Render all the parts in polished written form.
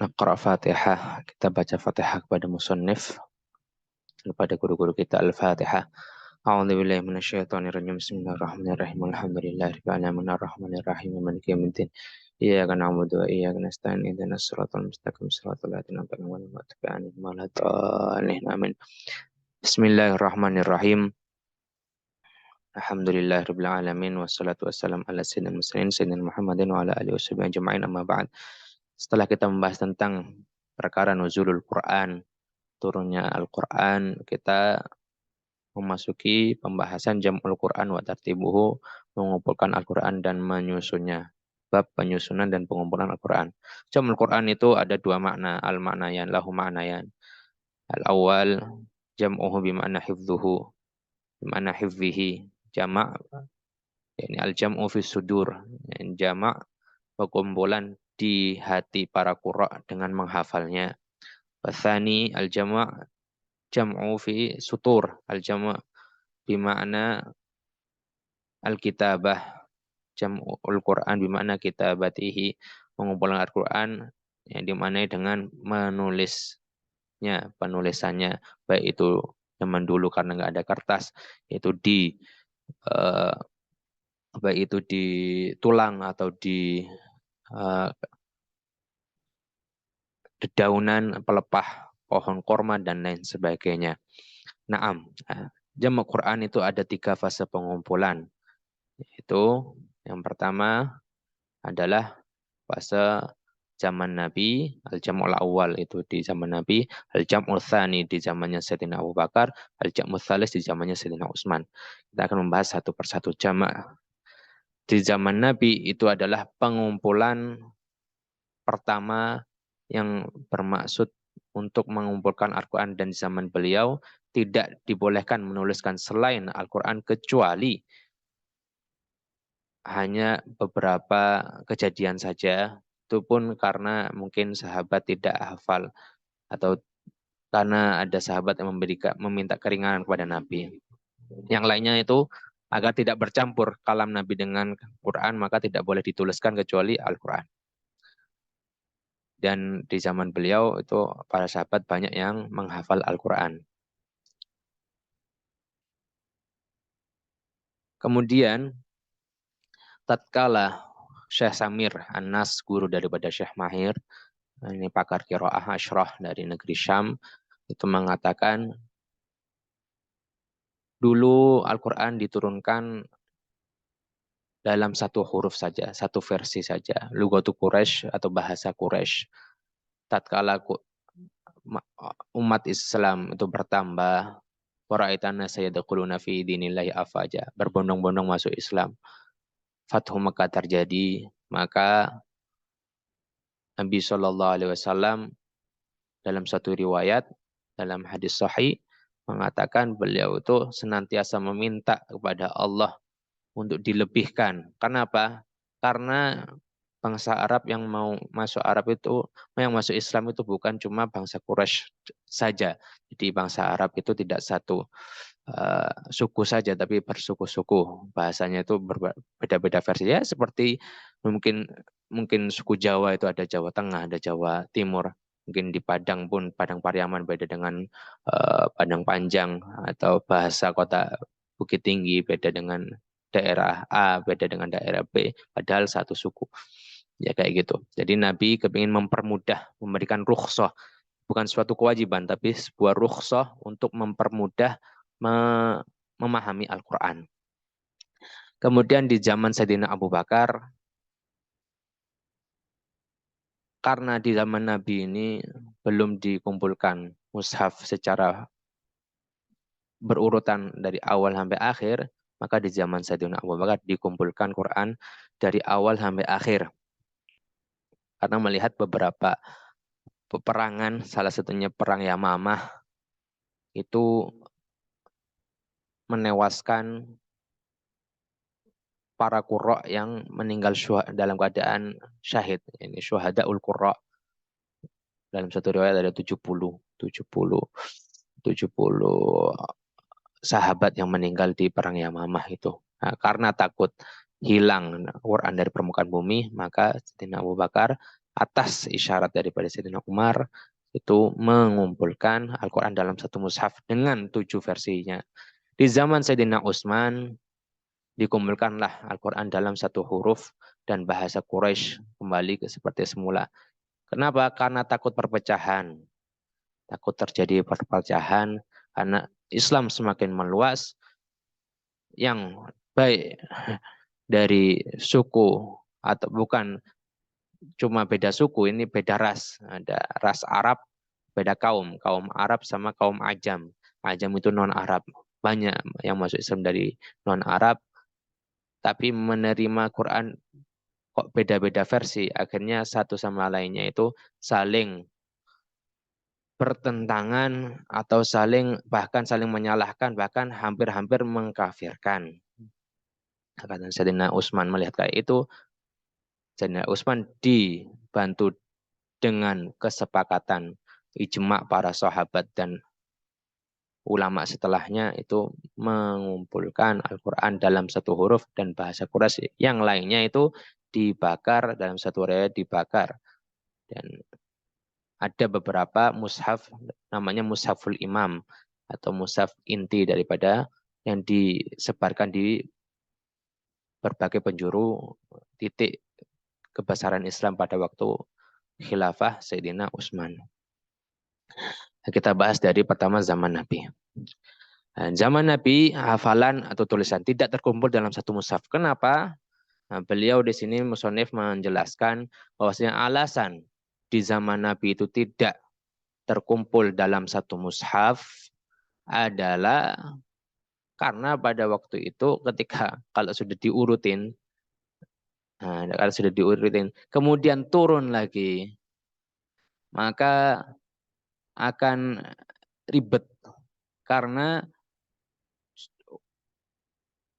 Naqra Fatihah, kita baca Fatihah kepada musannif, kepada guru-guru kita Al-Fatihah. A'udzubillahi minasyaitonirrajim. Bismillahirrahmanirrahim. Alhamdulillahirabbil alamin arrahmanirrahim maliki yaumiddin. Iyyaka na'budu wa iyyaka nasta'in ihdinas siratal mustaqim siratal ladzina an'amta 'alaihim ghairil maghdubi 'alaihim waladdallin. Amin. Bismillahirrahmanirrahim. Alhamdulillahirabbil alamin wassalatu wassalamu ala sayyidil mursalin sayyidina Muhammadin wa ala alihi washabihi ajma'in amma ba'd. Setelah kita membahas tentang perkara nuzulul Quran, turunnya Al-Quran, kita memasuki pembahasan jam'ul Quran wa tartibuhu, mengumpulkan Al-Quran dan menyusunnya. Bab penyusunan dan pengumpulan Al-Quran. Jam'ul Quran itu ada dua makna, al-ma'nayan, lahu ma'nayan. Al-awwal, jam'uhu bima'na hifdhuhu, bima'na hifdhihi, jama' ini al-jam'u fi sudur, jama' pengumpulan di hati para qurra dengan menghafalnya. Wathani al-jama' jam'u fi sutur, al-jama' bima'na al-kitabah, jam'ul Quran bima'na kitabatihi, mengumpulkan Al-Quran yang dimaknai dengan menulisnya, penulisannya, baik itu zaman dulu karena nggak ada kertas, itu di baik itu di tulang atau di dedaunan pelepah pohon korma dan lain sebagainya. Naam, jamak Quran itu ada 3 fase pengumpulan. Itu yang pertama adalah fase zaman Nabi, al-jam'ul awal itu di zaman Nabi, al-jam'ul tsani di zamannya Sayyidina Abu Bakar, al-jam'ul tsalis di zamannya Sayyidina Utsman. Kita akan membahas satu persatu jamak. Di zaman Nabi itu adalah pengumpulan pertama yang bermaksud untuk mengumpulkan Al-Quran, dan di zaman beliau tidak dibolehkan menuliskan selain Al-Quran kecuali hanya beberapa kejadian saja. Itu pun karena mungkin sahabat tidak hafal atau karena ada sahabat yang meminta keringanan kepada Nabi. Yang lainnya itu agar tidak bercampur kalam Nabi dengan Quran, maka tidak boleh dituliskan kecuali Al-Quran. Dan di zaman beliau itu para sahabat banyak yang menghafal Al-Quran. Kemudian tatkala Syekh Samir An-Nas, guru daripada Syekh Mahir, ini pakar qiraah asyrah dari negeri Syam, itu mengatakan dulu Al-Quran diturunkan dalam satu huruf saja, satu versi saja, Lughatu Quraisy atau bahasa Quraisy. Tatkala umat Islam itu bertambah, wara'aitana sayadkhuluna fi dinillahi afaja, berbondong-bondong masuk Islam. Fathu Makkah terjadi, maka Nabi Shallallahu Alaihi Wasallam dalam satu riwayat, dalam hadis sahih, mengatakan beliau itu senantiasa meminta kepada Allah untuk dilebihkan. Kenapa? Karena bangsa Arab yang mau masuk yang masuk Islam itu bukan cuma bangsa Quraisy saja. Jadi bangsa Arab itu tidak satu suku saja, tapi bersuku-suku. Bahasanya itu berbeda-beda versi. Ya seperti mungkin suku Jawa itu ada Jawa Tengah, ada Jawa Timur. Mungkin di Padang pun, Padang Pariaman beda dengan Padang Panjang, atau bahasa kota Bukit Tinggi beda dengan daerah A, beda dengan daerah B, padahal satu suku. Ya kayak gitu. Jadi Nabi kepingin mempermudah, memberikan rukhsah, bukan suatu kewajiban, tapi sebuah rukhsah untuk mempermudah memahami Al-Quran. Kemudian di zaman Sayyidina Abu Bakar, karena di zaman Nabi ini belum dikumpulkan mushaf secara berurutan dari awal sampai akhir, maka di zaman Sayyidina Abu Bakar dikumpulkan Quran dari awal sampai akhir. Karena melihat beberapa peperangan, salah satunya perang Yamamah, itu menewaskan para qurra yang meninggal dalam keadaan syahid. Ini syuhadaul qurra. Dalam satu riwayat ada 70 sahabat yang meninggal di perang Yamamah itu. Nah, karena takut hilang Quran dari permukaan bumi, maka Sayyidina Abu Bakar atas isyarat daripada Sayyidina Umar itu mengumpulkan Al-Quran dalam satu mushaf dengan 7 versinya. Di zaman Sayyidina Utsman dikumpulkanlah Al-Quran dalam satu huruf dan bahasa Quraisy kembali ke seperti semula. Kenapa? Karena takut perpecahan. Takut terjadi perpecahan karena Islam semakin meluas, yang baik dari suku atau bukan cuma beda suku, ini beda ras. Ada ras Arab, beda kaum. Kaum Arab sama kaum Ajam. Ajam itu non-Arab. Banyak yang masuk Islam dari non-Arab, tapi menerima Quran kok beda-beda versi. Akhirnya satu sama lainnya itu saling bertentangan atau bahkan saling menyalahkan, bahkan hampir-hampir mengkafirkan. Karena Sayyidina Utsman melihat kayak itu, Sayyidina Utsman dibantu dengan kesepakatan ijma para sahabat dan ulama setelahnya itu mengumpulkan Al-Quran dalam satu huruf dan bahasa Quraisy. Yang lainnya itu dibakar, dalam satu riwayat dibakar. Dan ada beberapa mushaf namanya mushaful imam atau mushaf inti daripada yang disebarkan di berbagai penjuru titik kebesaran Islam pada waktu khilafah Sayyidina Utsman. Kita bahas dari pertama zaman Nabi. Zaman Nabi, hafalan atau tulisan tidak terkumpul dalam satu mushaf. Kenapa? Nah, beliau di sini musonif menjelaskan bahwasanya alasan di zaman Nabi itu tidak terkumpul dalam satu mushaf adalah karena pada waktu itu ketika kalau sudah diurutin, kalau sudah diurutin, kemudian turun lagi, maka akan ribet karena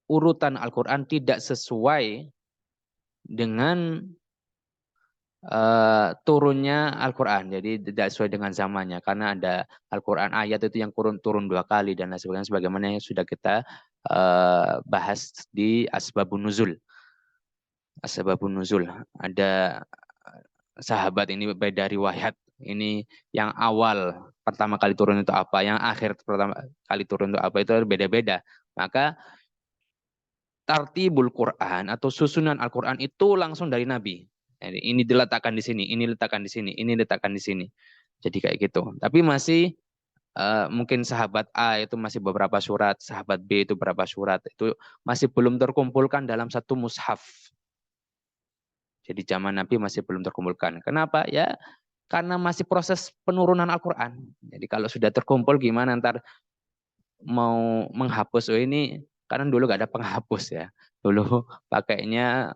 urutan Al-Quran tidak sesuai dengan turunnya Al-Quran. Jadi tidak sesuai dengan zamannya. Karena ada Al-Quran ayat itu yang turun 2 kali dan lain sebagainya. Sebagaimana yang sudah kita bahas di Asbabun Nuzul. Asbabun Nuzul. Ada sahabat ini beda riwayat. Ini yang awal pertama kali turun itu apa. Yang akhir pertama kali turun itu apa. Itu beda-beda. Maka tartibul Quran atau susunan Al-Quran itu langsung dari Nabi. Jadi ini diletakkan di sini, ini letakkan di sini, ini letakkan di sini. Jadi kayak gitu. Tapi masih mungkin sahabat A itu masih beberapa surat, sahabat B itu beberapa surat, itu masih belum terkumpulkan dalam satu mushaf. Jadi zaman Nabi masih belum terkumpulkan. Kenapa? Ya karena masih proses penurunan Al-Quran. Jadi kalau sudah terkumpul gimana ntar mau menghapus, oh ini karena dulu gak ada penghapus ya. Dulu pakainya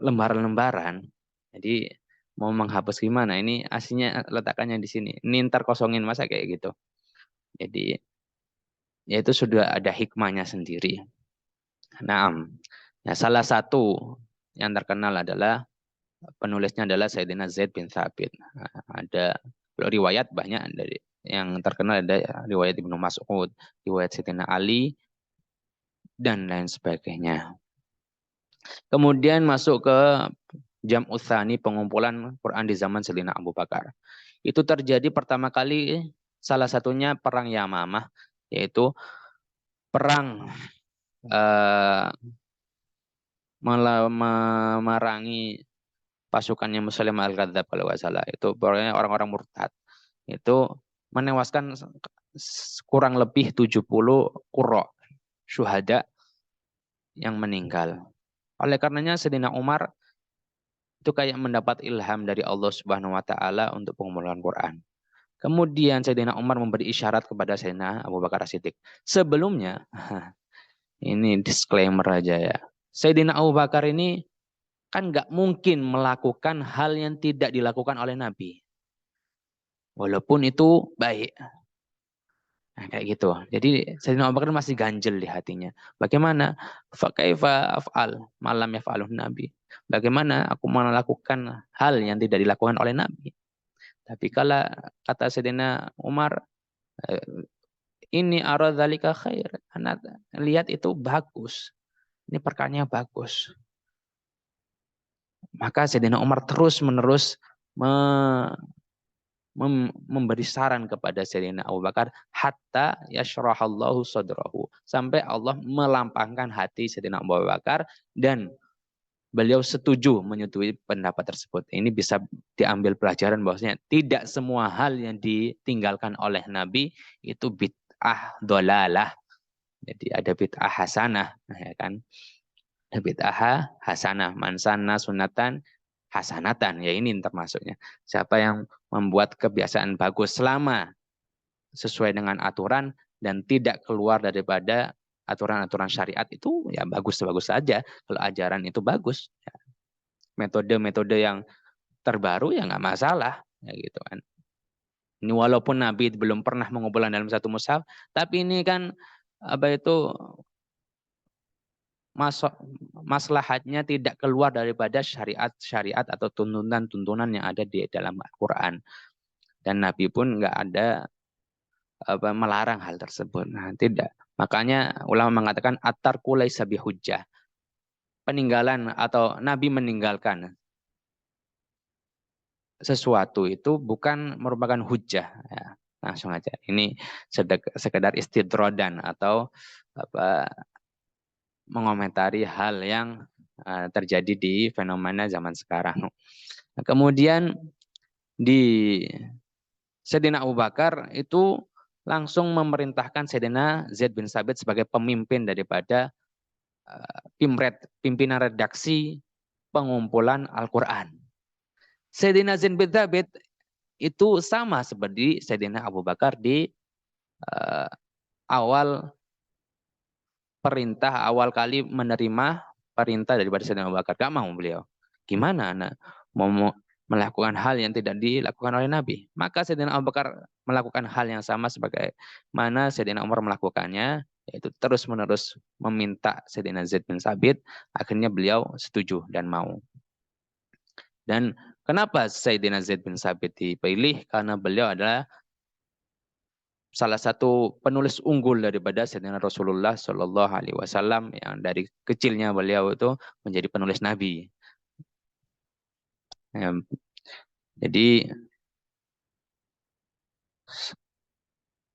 lembaran-lembaran. Jadi mau menghapus gimana? Ini aslinya letakkannya di sini. Ini ntar kosongin masa kayak gitu. Jadi ya itu sudah ada hikmahnya sendiri. Nah, ya salah satu yang terkenal adalah penulisnya adalah Sayyidina Zaid bin Thabit. Nah, ada riwayat banyak dari yang terkenal, ada riwayat Ibnu Mas'ud, riwayat Sayyidina Ali dan lain sebagainya. Kemudian masuk ke Jam'u Tsani, pengumpulan Quran di zaman Sayyidina Abu Bakar. Itu terjadi pertama kali salah satunya perang Yamamah, yaitu perang memerangi pasukannya Muslim Al-Kadzab kalau nggak salah. Itu orang-orang murtad. Itu menewaskan kurang lebih 70 qurra syuhada yang meninggal. Oleh karenanya Sayyidina Umar itu kayak mendapat ilham dari Allah Subhanahu wa taala untuk pengumpulan Quran. Kemudian Sayyidina Umar memberi isyarat kepada Sayyidina Abu Bakar As-Siddiq. Sebelumnya, ini disclaimer aja ya. Sayyidina Abu Bakar ini kan nggak mungkin melakukan hal yang tidak dilakukan oleh Nabi. Walaupun itu baik. Nah, kayak gitu. Jadi Sayyidina Abu Bakar masih ganjel di hatinya. Bagaimana? Fakaifa af'al malam yaf'alun Nabi. Bagaimana aku melakukan hal yang tidak dilakukan oleh Nabi? Tapi kalau kata Sayyidina Umar, ini aradzalika khair. Anak lihat itu bagus. Ini perkaranya bagus. Maka Sayyidina Umar terus-menerus memberi saran kepada Sayyidina Abu Bakar hatta yashrahallahu sadrahu, sampai Allah melampangkan hati Sayyidina Abu Bakar dan beliau setuju menyetujui pendapat tersebut. Ini bisa diambil pelajaran bahwasanya tidak semua hal yang ditinggalkan oleh Nabi itu bid'ah dolalah. Jadi ada bid'ah hasanah, ya kan? Ada bid'ah hasanah, mansana sunatan hasanatan, ya ini termasuknya. Siapa yang membuat kebiasaan bagus selama sesuai dengan aturan dan tidak keluar daripada aturan-aturan syariat, itu ya bagus-bagus saja. Kalau ajaran itu bagus, ya. Metode-metode yang terbaru ya nggak masalah, ya gitu kan. Ini walaupun Nabi belum pernah mengumpulkan dalam satu mushaf, tapi ini kan apa itu maslahatnya tidak keluar daripada syariat-syariat atau tuntunan-tuntunan yang ada di dalam Al-Quran. Dan Nabi pun nggak ada melarang hal tersebut. Nah, tidak. Makanya ulama mengatakan at-tarku laisa bihujjah. Peninggalan atau Nabi meninggalkan sesuatu itu bukan merupakan hujjah. Ya, langsung aja. Ini sekedar istidrodan atau apa, mengomentari hal yang terjadi di fenomena zaman sekarang. Nah, kemudian di Sayyidina Abu Bakar itu langsung memerintahkan Sayyidina Zaid bin Sabit sebagai pemimpin daripada pimpinan redaksi pengumpulan Al-Quran. Sayyidina Zaid bin Sabit itu sama seperti Sayyidina Abu Bakar di awal awal kali menerima perintah daripada Sayyidina Abu Bakar. Gak mau beliau. Gimana anak mau melakukan hal yang tidak dilakukan oleh Nabi? Maka Sayyidina Abu Bakar melakukan hal yang sama sebagai mana Sayyidina Umar melakukannya, yaitu terus-menerus meminta Sayyidina Zaid bin Sabit. Akhirnya beliau setuju dan mau. Dan kenapa Sayyidina Zaid bin Sabit dipilih? Karena beliau adalah salah satu penulis unggul daripada Sayyidina Rasulullah Shallallahu Alaihi Wasallam, yang dari kecilnya beliau itu menjadi penulis Nabi. Jadi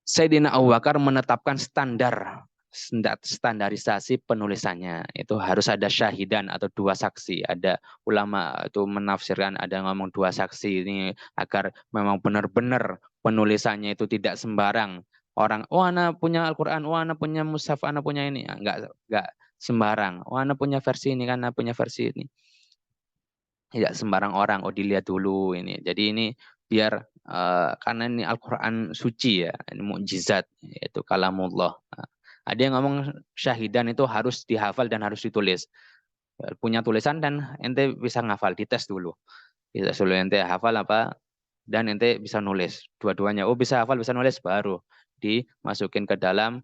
Sayyidina Abu Bakar menetapkan standarisasi penulisannya. Itu harus ada syahidan atau dua saksi. Ada ulama itu menafsirkan, ada yang ngomong dua saksi ini agar memang benar-benar penulisannya itu tidak sembarang. Orang, oh anak punya Al-Quran, oh anak punya mushaf, anak punya ini. Enggak sembarang. Oh anak punya versi ini, kan anak punya versi ini. Tidak sembarang orang, oh dilihat dulu ini. Jadi ini biar karena ini Al-Quran suci ya, ini mukjizat, yaitu kalamullah. Nah, ada yang ngomong syahidan itu harus dihafal dan harus ditulis. Punya tulisan dan ente bisa ngafal, dites dulu. Dites dulu ente hafal apa dan ente bisa nulis. Dua-duanya, oh bisa hafal, bisa nulis, baru dimasukin ke dalam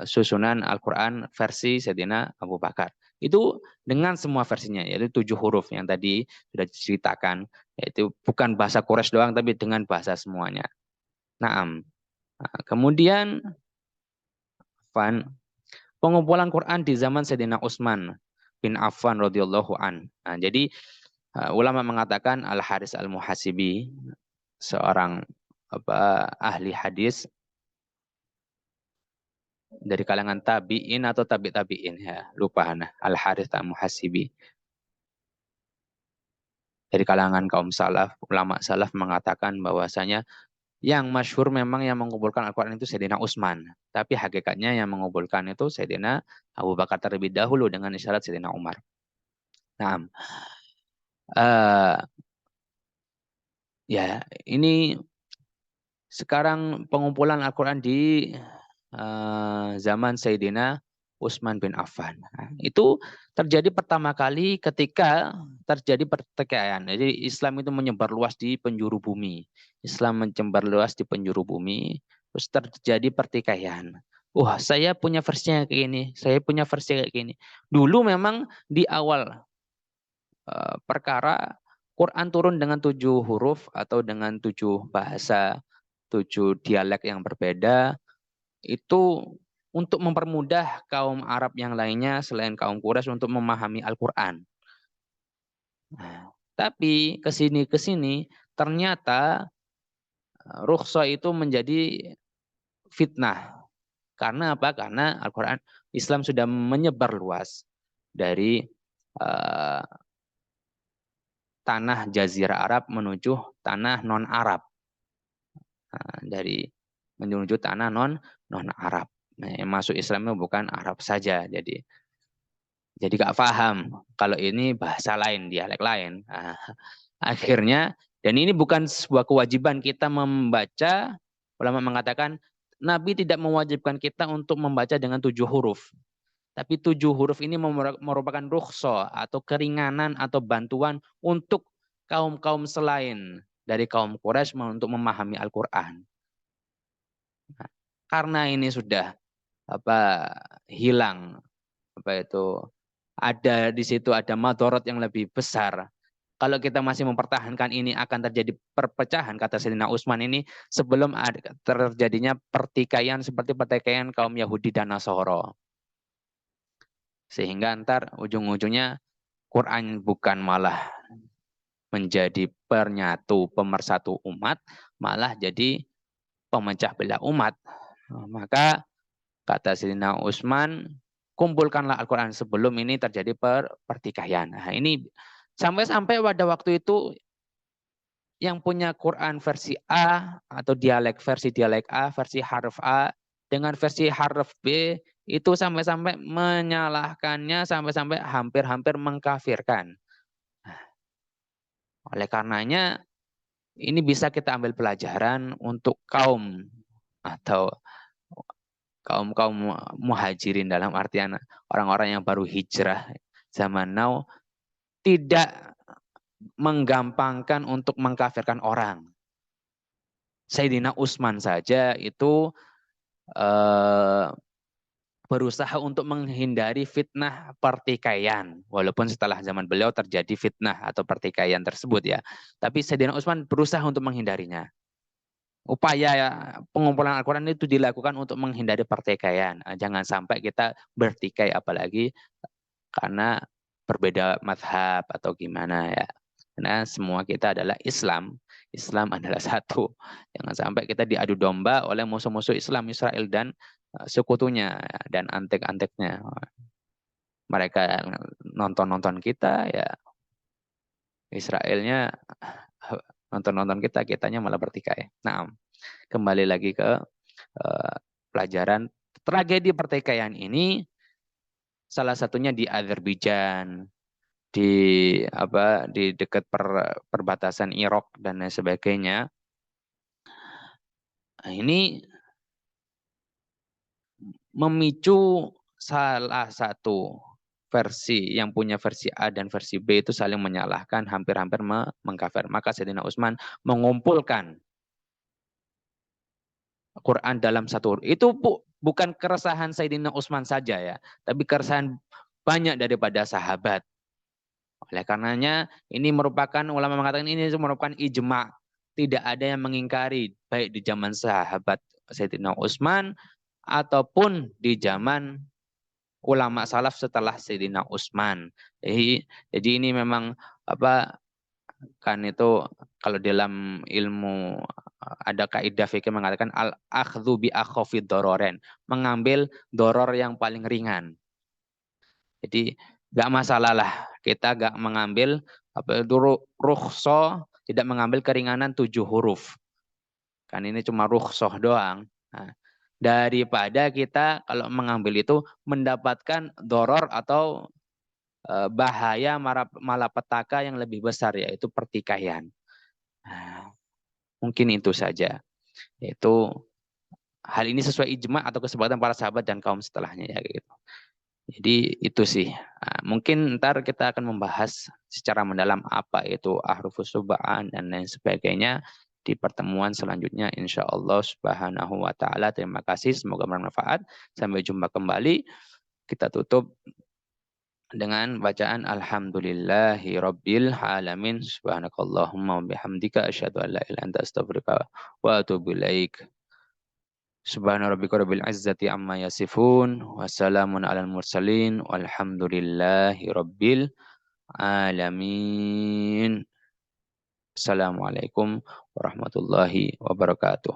susunan Al-Quran versi Sayyidina Abu Bakar. Itu dengan semua versinya, yaitu 7 huruf yang tadi sudah diceritakan, yaitu bukan bahasa Quraisy doang, tapi dengan bahasa semuanya. Naam. Nah, kemudian pengumpulan Quran di zaman Sayyidina Utsman bin Affan radhiyallahu an. Nah, jadi ulama mengatakan Al-Haris Al-Muhasibi, seorang ahli hadis dari kalangan tabi'in atau tabi'in, ya lupa Al-Harits Al-Muhasibi, dari kalangan kaum salaf, ulama salaf mengatakan bahwasanya yang masyhur memang yang mengumpulkan Al-Quran itu Sayyidina Utsman, tapi hakikatnya yang mengumpulkan itu Sayyidina Abu Bakar terlebih dahulu dengan isyarat Sayyidina Umar. Nah, ya ini sekarang pengumpulan Al-Quran di zaman Sayyidina Utsman bin Affan. Nah, itu terjadi pertama kali ketika terjadi pertikaian. Jadi Islam itu menyebar luas di penjuru bumi. Islam menyebar luas di penjuru bumi, terus terjadi pertikaian. Wah, saya punya versinya kayak gini, saya punya versi kayak gini. Dulu memang di awal perkara Quran turun dengan 7 huruf atau dengan 7 bahasa, 7 dialek yang berbeda, itu untuk mempermudah kaum Arab yang lainnya selain kaum Quraisy untuk memahami Al-Quran. Nah, tapi kesini ternyata rukhsah itu menjadi fitnah. Karena apa? Karena Al-Quran Islam sudah menyebar luas dari uh, tanah Jazirah Arab menuju tanah non-Arab. Nah, dari menuju tanah non-Arab. Nah, yang masuk Islam itu bukan Arab saja. Jadi gak paham kalau ini bahasa lain, dialek lain. Nah, akhirnya, dan ini bukan sebuah kewajiban kita membaca, ulama mengatakan, Nabi tidak mewajibkan kita untuk membaca dengan 7 huruf. Tapi 7 huruf ini merupakan rukhsah atau keringanan atau bantuan untuk kaum-kaum selain dari kaum Quraisy untuk memahami Al-Quran. Nah, karena ini sudah hilang ada di situ ada madorot yang lebih besar. Kalau kita masih mempertahankan ini akan terjadi perpecahan, kata Sayyidina Utsman ini, sebelum terjadinya pertikaian seperti pertikaian kaum Yahudi dan Nasoro. Sehingga ntar ujung-ujungnya Quran bukan malah menjadi penyatu, pemersatu umat, malah jadi pemecah belah umat. Maka kata Sayyidina Utsman, kumpulkanlah Al-Quran sebelum ini terjadi pertikaian. Nah, ini sampai-sampai pada waktu itu yang punya Quran versi A atau versi dialek A, versi harf A dengan versi harf B itu sampai-sampai menyalahkannya, sampai-sampai hampir-hampir mengkafirkan. Oleh karenanya ini bisa kita ambil pelajaran untuk kaum atau kaum muhajirin, dalam artian orang-orang yang baru hijrah zaman now, tidak menggampangkan untuk mengkafirkan orang. Sayyidina Utsman saja itu berusaha untuk menghindari fitnah pertikaian. Walaupun setelah zaman beliau terjadi fitnah atau pertikaian tersebut ya. Tapi Sayyidina Utsman berusaha untuk menghindarinya. Upaya pengumpulan Al-Quran itu dilakukan untuk menghindari pertikaian. Jangan sampai kita bertikai apalagi karena berbeda mazhab atau gimana ya. Karena semua kita adalah Islam. Islam adalah satu. Jangan sampai kita diadu domba oleh musuh-musuh Islam, Israel dan sekutunya dan antek-anteknya. Mereka nonton-nonton kita ya, Israelnya nonton-nonton kita, kitanya malah bertikai. Nah, kembali lagi ke pelajaran tragedi pertikaian ini, salah satunya di Azerbaijan, di dekat perbatasan Irak dan lain sebagainya. Nah, ini memicu salah satu versi yang punya versi A dan versi B itu saling menyalahkan, hampir-hampir mengkafir. Maka Sayyidina Utsman mengumpulkan Quran dalam satu. Itu bukan keresahan Sayyidina Utsman saja ya, tapi keresahan banyak daripada sahabat. Oleh karenanya ini merupakan, ulama mengatakan ini merupakan ijma. Tidak ada yang mengingkari baik di zaman sahabat Sayyidina Utsman ataupun di zaman ulama salaf setelah Sayyidina Utsman. Jadi ini memang kan itu kalau dalam ilmu ada kaidah fikih mengatakan al-akhdhu bi akhafid dororen, mengambil doror yang paling ringan. Jadi gak masalah lah kita gak mengambil rukhsah, tidak mengambil keringanan 7 huruf. Kan ini cuma rukhsah doang. Nah, daripada kita kalau mengambil itu mendapatkan doror atau bahaya malapetaka yang lebih besar, yaitu pertikaian. Nah, mungkin itu saja. Yaitu hal ini sesuai ijma atau kesepakatan para sahabat dan kaum setelahnya ya gitu. Jadi itu sih. Nah, mungkin ntar kita akan membahas secara mendalam apa itu ahrufus subhan dan lain sebagainya di pertemuan selanjutnya insyaallah subhanahu wa ta'ala. Terima kasih, semoga bermanfaat. Sampai jumpa kembali. Kita tutup dengan bacaan alhamdulillahi rabbil alamin, subhanakallahumma wa bihamdika asyhadu an la ilaha illa anta astaghfiruka wa atubu ilaik. Subhana rabbika rabbil izzati amma yasifun wa salamun alal mursalin walhamdulillahi rabbil alamin. Assalamualaikum warahmatullahi wabarakatuh.